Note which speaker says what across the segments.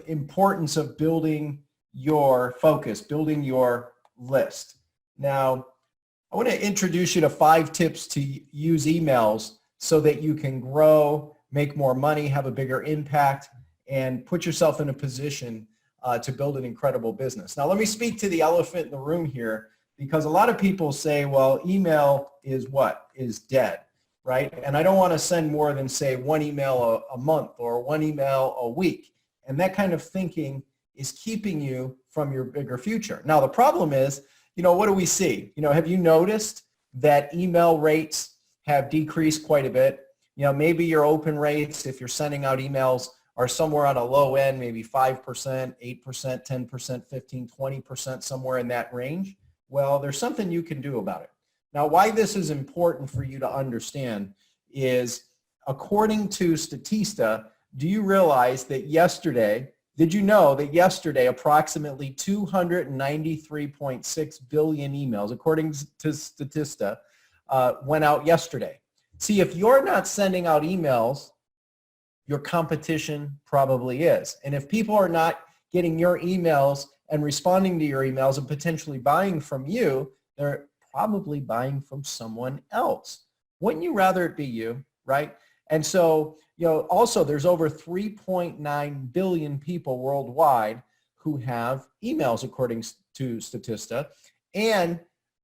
Speaker 1: importance of building your focus, building your list. Now, I want to introduce you to 5 tips to use emails so that you can grow, make more money, have a bigger impact, and put yourself in a position to build an incredible business. Now, let me speak to the elephant in the room here, because a lot of people say, well, email is what? Is dead, right? And I don't want to send more than, say, 1 email a month or 1 email a week. And that kind of thinking is keeping you from your bigger future. Now, the problem is, what do we see? Have you noticed that email rates have decreased quite a bit? Maybe your open rates, if you're sending out emails, are somewhere on a low end, maybe 5%, 8%, 10%, 15, 20%, somewhere in that range. Well, there's something you can do about it. Now, why this is important for you to understand is, according to Statista, do you realize that did you know that yesterday approximately 293.6 billion emails, according to Statista, went out yesterday? See, if you're not sending out emails, your competition probably is. And if people are not getting your emails and responding to your emails and potentially buying from you, they're probably buying from someone else. Wouldn't you rather it be you, right? And so, also there's over 3.9 billion people worldwide who have emails, according to Statista. And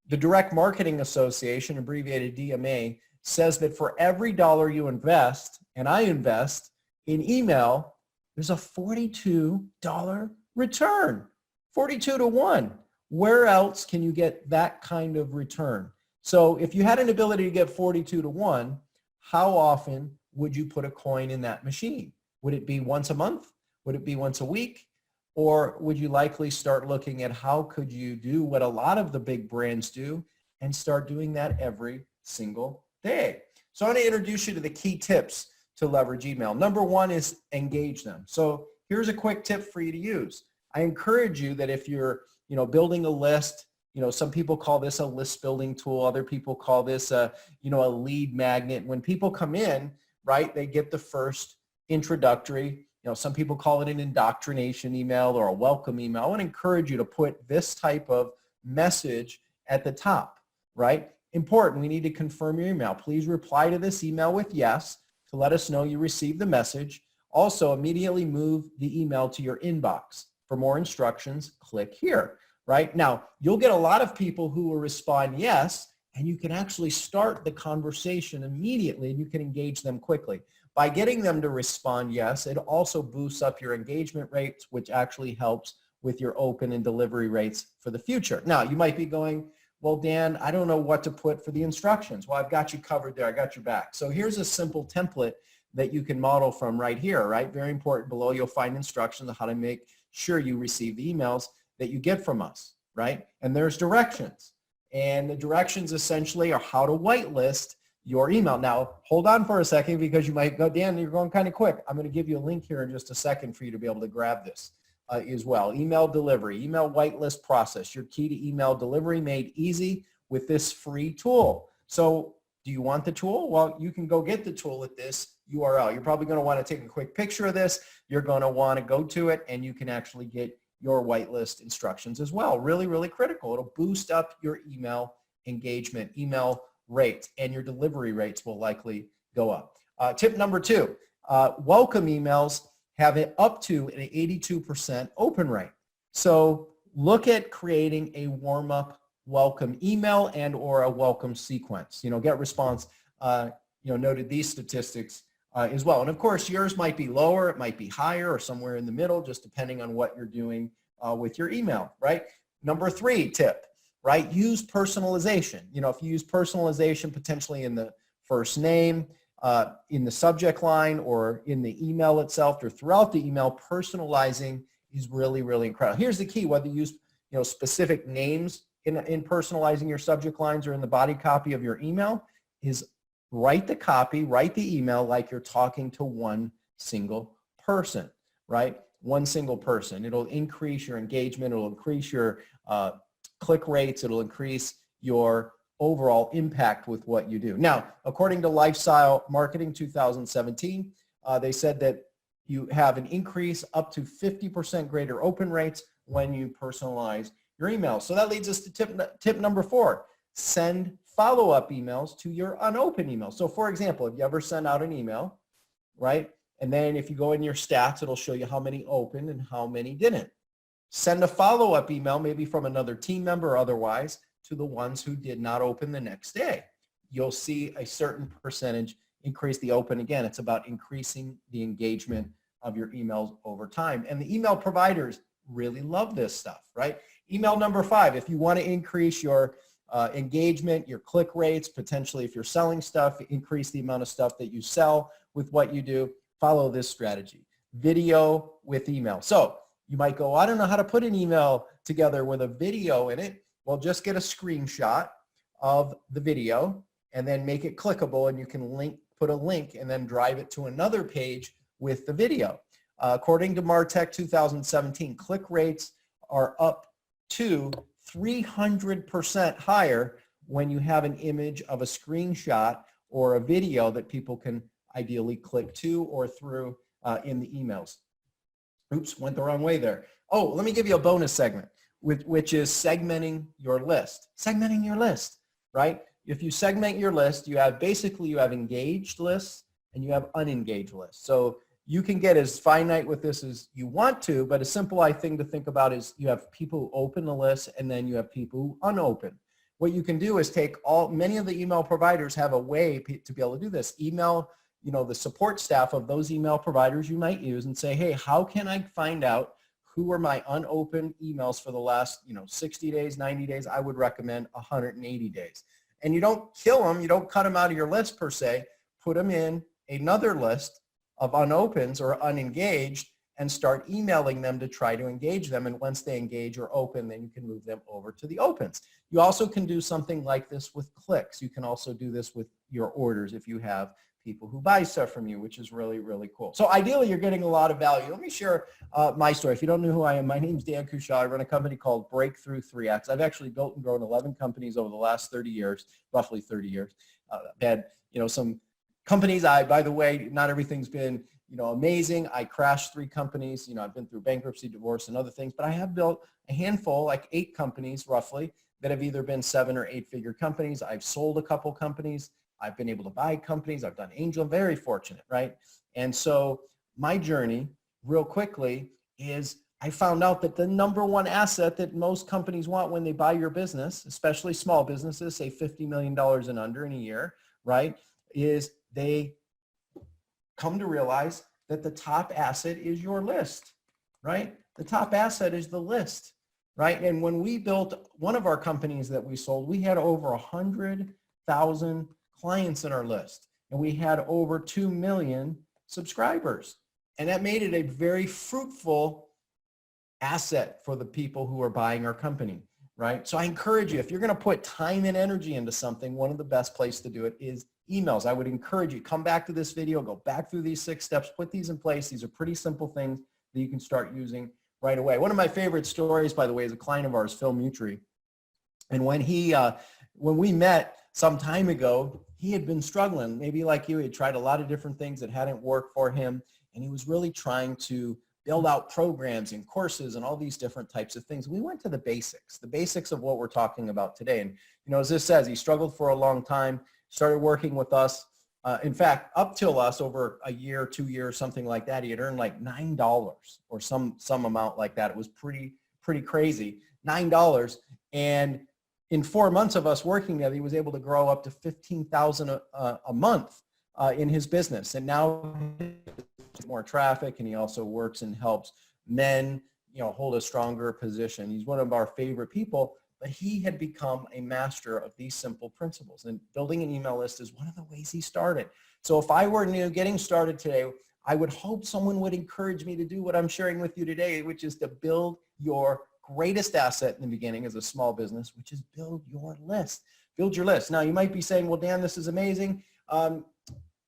Speaker 1: the Direct Marketing Association, abbreviated DMA, says that for every dollar you invest, and I invest in email, there's a $42 return, 42 to 1. Where else can you get that kind of return? So if you had an ability to get 42 to 1, how often would you put a coin in that machine? Would it be once a month? Would it be once a week? Or would you likely start looking at how could you do what a lot of the big brands do and start doing that every single day? So I want to introduce you to the key tips to leverage email. Number 1 is engage them. So here's a quick tip for you to use. I encourage you that if you're building a list, some people call this a list building tool. Other people call this a lead magnet. When people come in, right, they get the first introductory, some people call it an indoctrination email or a welcome email. I want to encourage you to put this type of message at the top, right? Important, we need to confirm your email. Please reply to this email with yes to let us know you received the message. Also, immediately move the email to your inbox. For more instructions, click here, right? Now, you'll get a lot of people who will respond yes, and you can actually start the conversation immediately, and you can engage them quickly. By getting them to respond yes, it also boosts up your engagement rates, which actually helps with your open and delivery rates for the future. Now, you might be going, well, Dan, I don't know what to put for the instructions. Well, I've got you covered there. I got your back. So here's a simple template that you can model from right here, right? Very important. Below, you'll find instructions on how to make sure you receive the emails that you get from us, right? And there's directions. And the directions essentially are how to whitelist your email. Now, hold on for a second, because you might go, Dan, you're going kind of quick. I'm going to give you a link here in just a second for you to be able to grab this as well. Email delivery, email whitelist process, your key to email delivery made easy with this free tool. So do you want the tool? Well, you can go get the tool at this URL. You're probably going to want to take a quick picture of this. You're going to want to go to it, and you can actually get your whitelist instructions as well. Really, really critical. It'll boost up your email engagement, email rates, and your delivery rates will likely go up. Tip number 2, welcome emails have it up to an 82% open rate. So look at creating a warm-up welcome email and or a welcome sequence. Get response, noted these statistics as well. And of course, yours might be lower, it might be higher, or somewhere in the middle, just depending on what you're doing with your email, right? Number 3 tip, right? Use personalization. If you use personalization potentially in the first name, in the subject line, or in the email itself, or throughout the email, personalizing is really, really incredible. Here's the key: whether you use specific names in personalizing your subject lines or in the body copy of your email, is write the copy, write the email like you're talking to one single person, right? One single person. It'll increase your engagement. It'll increase your click rates. It'll increase your overall impact with what you do. Now, according to Lifestyle Marketing 2017, they said that You have an increase up to 50% greater open rates when you personalize your emails. So that leads us to tip number 4. Send follow-up emails to your unopened emails. So for example, if you ever send out an email, right? And then if you go in your stats, it'll show you how many opened and how many didn't. Send a follow-up email, maybe from another team member or otherwise, to the ones who did not open the next day. You'll see a certain percentage increase the open. Again, it's about increasing the engagement of your emails over time. And the email providers really love this stuff, right? Email number 5, if you want to increase your engagement, your click rates, potentially if you're selling stuff, increase the amount of stuff that you sell with what you do, follow this strategy. Video with email. So you might go, I don't know how to put an email together with a video in it. Well, just get a screenshot of the video and then make it clickable, and you can put a link and then drive it to another page with the video. According to Martech 2017, click rates are up to 300% higher when you have an image of a screenshot or a video that people can ideally click to or through in the emails. Oops, went the wrong way there. Oh, let me give you a bonus segment, which is segmenting your list. Segmenting your list, right? If you segment your list, you have engaged lists and you have unengaged lists. So you can get as finite with this as you want to, but a simple thing to think about is you have people who open the list and then you have people who unopen. What you can do is take many of the email providers have a way to be able to do this. Email, the support staff of those email providers you might use and say, hey, how can I find out who are my unopened emails for the last, 60 days, 90 days? I would recommend 180 days. And you don't kill them, you don't cut them out of your list per se, put them in another list of unopens or unengaged and start emailing them to try to engage them. And once they engage or open, then you can move them over to the opens. You also can do something like this with clicks. You can also do this with your orders if you have people who buy stuff from you, which is really, really cool. So ideally, you're getting a lot of value. Let me share my story. If you don't know who I am, my name's Dan Kuschell. I run a company called Breakthrough 3X. I've actually built and grown 11 companies over the last 30 years, roughly 30 years. I've had, some companies, by the way, not everything's been, amazing. I crashed 3 companies. I've been through bankruptcy, divorce, and other things, but I have built a handful, like 8 companies roughly, that have either been 7 or 8-figure companies. I've sold a couple companies. I've been able to buy companies. I've done angel, very fortunate, right? And so my journey, real quickly, is I found out that the number one asset that most companies want when they buy your business, especially small businesses, say $50 million and under in a year, right, is they come to realize that the top asset is your list, right? The top asset is the list, right? And when we built one of our companies that we sold, we had over 100,000 clients in our list, and we had over 2 million subscribers. And that made it a very fruitful asset for the people who are buying our company, right? So I encourage you, if you're going to put time and energy into something, one of the best places to do it is emails. I would encourage you, come back to this video, go back through these 6 steps, put these in place. These are pretty simple things that you can start using right away. One of my favorite stories, by the way, is a client of ours, Phil Mutry. And when we met some time ago, he had been struggling, maybe like you. He had tried a lot of different things that hadn't worked for him, and he was really trying to build out programs and courses and all these different types of things. We went to the basics of what we're talking about today. And as this says, he struggled for a long time, started working with us. In fact, up till us, over a year, 2 years, something like that, he had earned like $9 or some amount like that. It was pretty crazy, $9. And in 4 months of us working together, he was able to grow up to $15,000 a month in his business. And now more traffic, and he also works and helps men, hold a stronger position. He's one of our favorite people, but he had become a master of these simple principles. And building an email list is one of the ways he started. So if I were new getting started today, I would hope someone would encourage me to do what I'm sharing with you today, which is to build your greatest asset in the beginning as a small business, which is build your list. Build your list. Now you might be saying, well, Dan, this is amazing.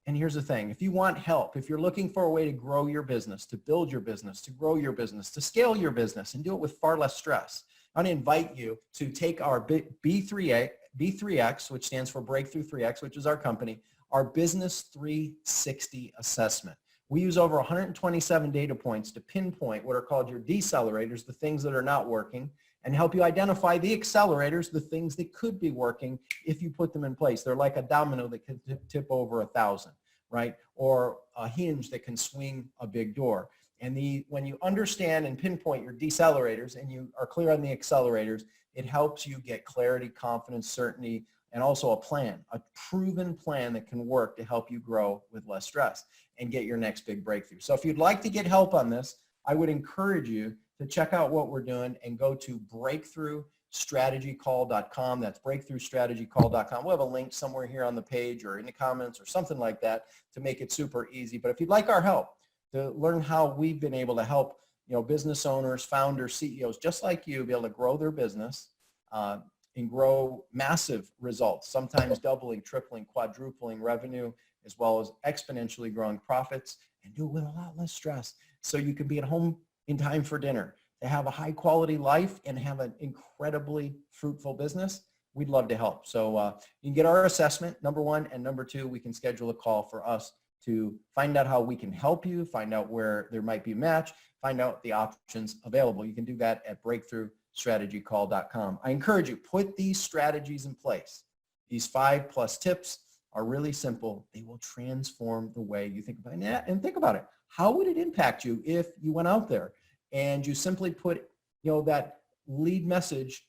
Speaker 1: And here's the thing. If you want help, if you're looking for a way to grow your business, to build your business, to grow your business, to scale your business, and do it with far less stress, I want to invite you to take our B3X, which stands for Breakthrough 3X, which is our company, our Business 360 assessment. We use over 127 data points to pinpoint what are called your decelerators, the things that are not working, and help you identify the accelerators, the things that could be working if you put them in place. They're like a domino that can tip over 1,000, right? Or a hinge that can swing a big door. And when you understand and pinpoint your decelerators and you are clear on the accelerators, it helps you get clarity, confidence, certainty, and also a plan, a proven plan that can work to help you grow with less stress and get your next big breakthrough. So if you'd like to get help on this, I would encourage you to check out what we're doing and go to breakthroughstrategycall.com. That's breakthroughstrategycall.com. We'll have a link somewhere here on the page or in the comments or something like that to make it super easy. But if you'd like our help to learn how we've been able to help business owners, founders, CEOs, just like you, be able to grow their business and grow massive results, sometimes doubling, tripling, quadrupling revenue, as well as exponentially growing profits, and do it with a lot less stress. So you can be at home in time for dinner, to have a high quality life and have an incredibly fruitful business. We'd love to help. So you can get our assessment, number one, and number two, we can schedule a call for us to find out how we can help you, find out where there might be a match, find out the options available. You can do that at breakthroughstrategycall.com. I encourage you, put these strategies in place. These 5+ tips are really simple. They will transform the way you think about it. And think about it. How would it impact you if you went out there and you simply put, that lead message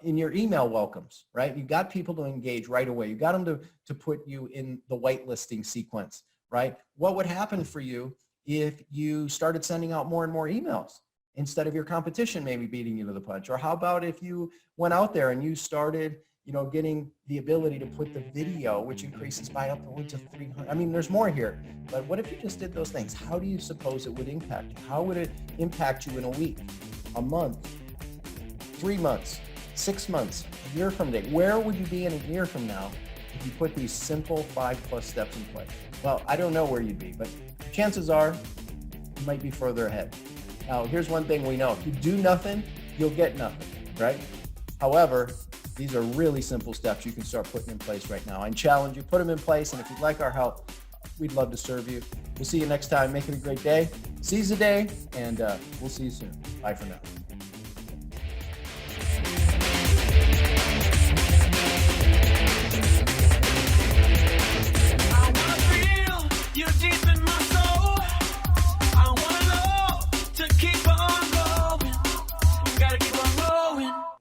Speaker 1: in your email welcomes, right? You got people to engage right away. You got them to put you in the whitelisting sequence, right? What would happen for you if you started sending out more and more emails instead of your competition maybe beating you to the punch? Or how about if you went out there and you started, getting the ability to put the video, which increases by upwards of 300. I mean, there's more here, but what if you just did those things? How do you suppose it would impact you? How would it impact you in a week, a month, 3 months, 6 months, a year from today? Where would you be in a year from now if you put these simple 5+ steps in place? Well, I don't know where you'd be, but chances are you might be further ahead. Now, here's one thing we know. If you do nothing, you'll get nothing, right? However, these are really simple steps you can start putting in place right now. I challenge you, put them in place, and if you'd like our help, we'd love to serve you. We'll see you next time. Make it a great day. Seize the day, and we'll see you soon. Bye for now.